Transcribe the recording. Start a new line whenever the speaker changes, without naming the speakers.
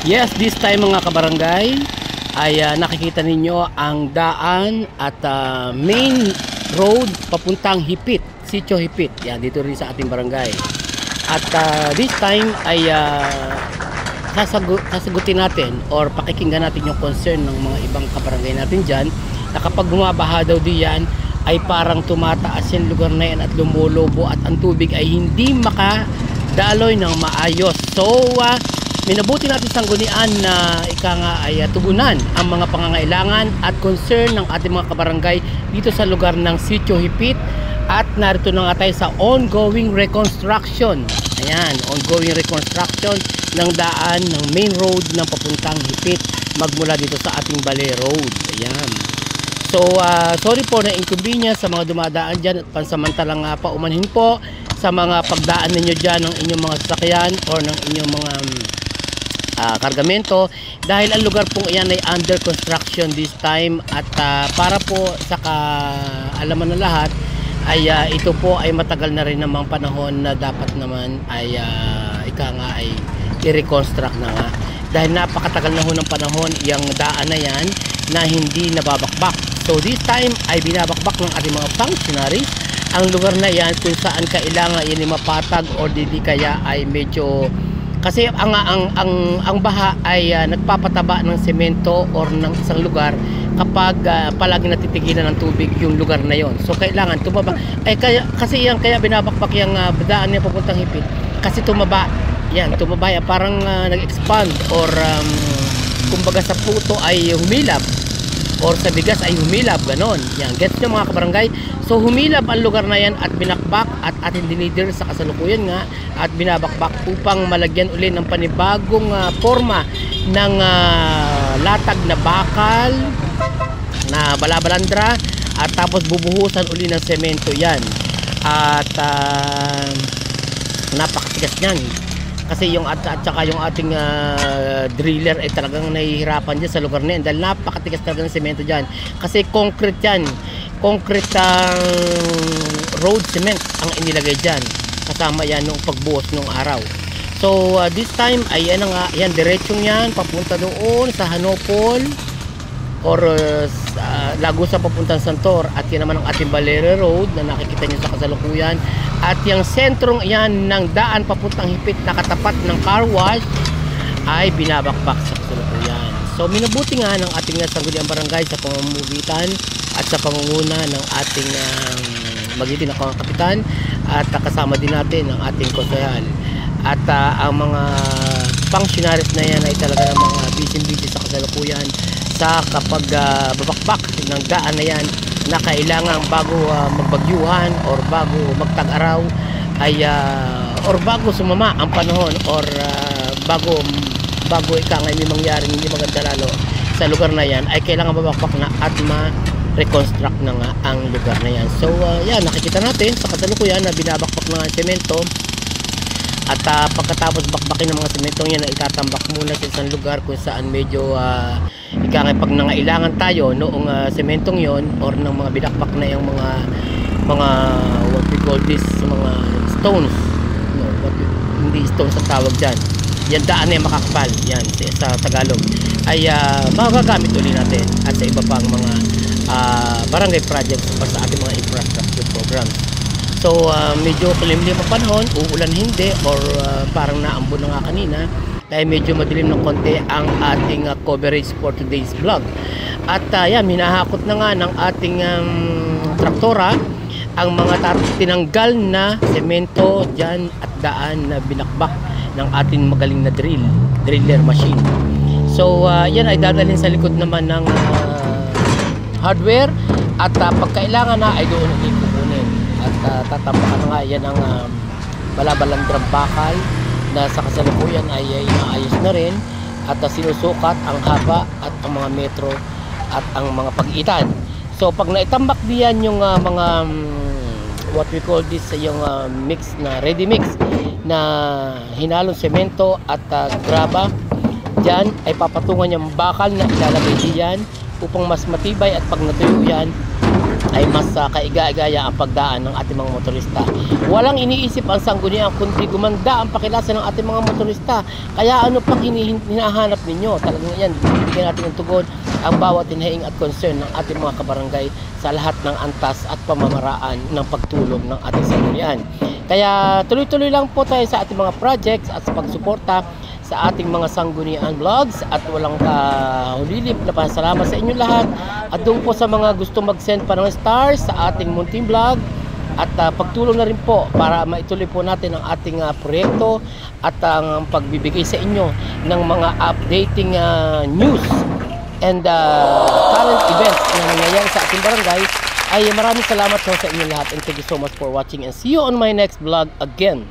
Yes, this time mga kabarangay ay nakikita ninyo ang daan at main road papuntang Hipit, Sitio Hipit. Yan, dito rin sa ating barangay. At this time ay sasagutin natin or pakikinggan natin yung concern ng mga ibang kabarangay natin dyan na kapag bumabaha daw diyan ay parang tumataas yung lugar na yan at lumulubo at ang tubig ay hindi makadaloy ng maayos. So, minabuti natin sanggunian na ika nga ay tugunan ang mga pangangailangan at concern ng ating mga kabarangay dito sa lugar ng Sitio Hipit. At narito na nga tayo sa ongoing reconstruction. Ayan, ongoing reconstruction ng daan ng main road ng papuntang Hipit magmula dito sa ating Balay Road. Ayan. So, sorry po na inconvenience sa mga dumadaan dyan at pansamantalang paumanhin po sa mga pagdaan ninyo dyan ng inyong mga sasakyan or ng inyong mga kargamento dahil ang lugar pong iyan ay under construction this time at para po sa kaalaman ng lahat ay ito po ay matagal na rin namang panahon na dapat naman ay ika nga ay i-reconstruct na nga dahil napakatagal na ho ng panahon yung daan na yan na hindi nababakbak. So this time ay binabakbak ng ating mga functionaries ang lugar na yan kung saan kailangan yan mapatag or di kaya ay medyo kasi ang baha ay nagpapataba ng semento or ng isang lugar kapag palagi natitigilan ng tubig yung lugar na yon. So kailangan tumaba. Kasi kaya binabakbak yung daan niya papuntang Hipit kasi tumaba. Yan, tumaba yan, parang nag-expand or kumbaga sa puto ay humilab or sa bigas ay humilab, ganon. Yan, gets nyo mga kabarangay? So humilab ang lugar na yan at binakbak at ating dinidir sa kasalukuyan nga at binabakbak upang malagyan uli ng panibagong forma ng latag na bakal na balabalandra at tapos bubuhusan uli ng semento yan at napakatigas yan kasi yung at saka yung ating driller ay talagang nahihirapan dyan sa lugar na yan dahil napakatigas talaga ng semento dyan kasi concrete yan, concrete road cement ang inilagay dyan kasama yan nung pagbuhos nung araw. So this time ay yan nga, yan diretsong yan papunta doon sa Hanopol or Lagusan papuntang Santor at yan naman ang ating Balere Road na nakikita nyo sa kasalukuyan at yung sentrong yan ng daan papuntang Hipit na katapat ng car wash ay binabakbak sa kasalukuyan. So minabuti nga ng ating sangguniang barangay sa pamamagitan at sa pangunguna ng ating magiting na kapitan at kasama din natin ang ating konsehal at ang mga functionaries na yan ay talaga ng mga busy sa kasalukuyan sa kapag babakbak ng daan na yan na kailangan bago magbagyuhan or bago magtag-araw ay or bago sumama ang panahon or bago ika nga may mangyaring hindi maganda lalo sa lugar na yan ay kailangan babakbak na at ma-reconstruct na nga ang lugar na yan. So yan, nakikita natin sa kasalukuyan na binabakbak na nga ang semento at pagkatapos bakbakin ng mga sementong yan na itatambak muna sa isang lugar kung saan medyo ika nga pag nangailangan tayo noong sementong yon or ng mga binakbak na yung mga what we call this mga stones no, hindi stones ang tawag dyan yan daan na yung makakapal yan sa Tagalog ay magagamit ulit natin at sa iba pang mga barangay projects para sa ating mga infrastructure programs. So medyo kulimlim ang panahon, uulan hindi or parang naambon na nga kanina dahil medyo madilim ng konti ang ating coverage for today's vlog. At yan, minahakot na nga ng ating traktora ang mga tinanggal na semento dyan at daan na binakbak ng ating magaling na driller machine. So yan ay dadalhin sa likod naman ng hardware at pagkailangan na ay doon natin kukunin at tatampakan na nga yan ang balabalandrang bakal na sa kasalukuyan ay inaayos na rin at sinusukat ang haba at ang mga metro at ang mga pag-iitan. So pag naitambak diyan yung mga what we call this yung mix na ready mix na hinalong semento at graba dyan ay papatungan yung bakal na ilalagay diyan upang mas matibay at pag natuyo yan ay mas kaiga-igaya ang pagdaan ng ating mga motorista. Walang iniisip ang sanggunian kundi gumanda ang pakilasa ng ating mga motorista. Kaya ano pang hinahanap ninyo? Talagang yan, bibigyan natin ng tugon ang bawat hinaing at concern ng ating mga kabarangay sa lahat ng antas at pamamaraan ng pagtulong ng ating sanggunian. Kaya tuloy-tuloy lang po tayo sa ating mga projects at sa pagsuporta sa ating mga sanggunian vlogs at walang hulilip na pasalamat sa inyo lahat at doon po sa mga gusto mag-send pa ng stars sa ating munting vlog at pagtulong na rin po para maituloy po natin ang ating proyekto at ang pagbibigay sa inyo ng mga updating news and current events na nangyayari sa ating barangay. Ay maraming salamat po sa inyo lahat and thank you so much for watching and see you on my next vlog again.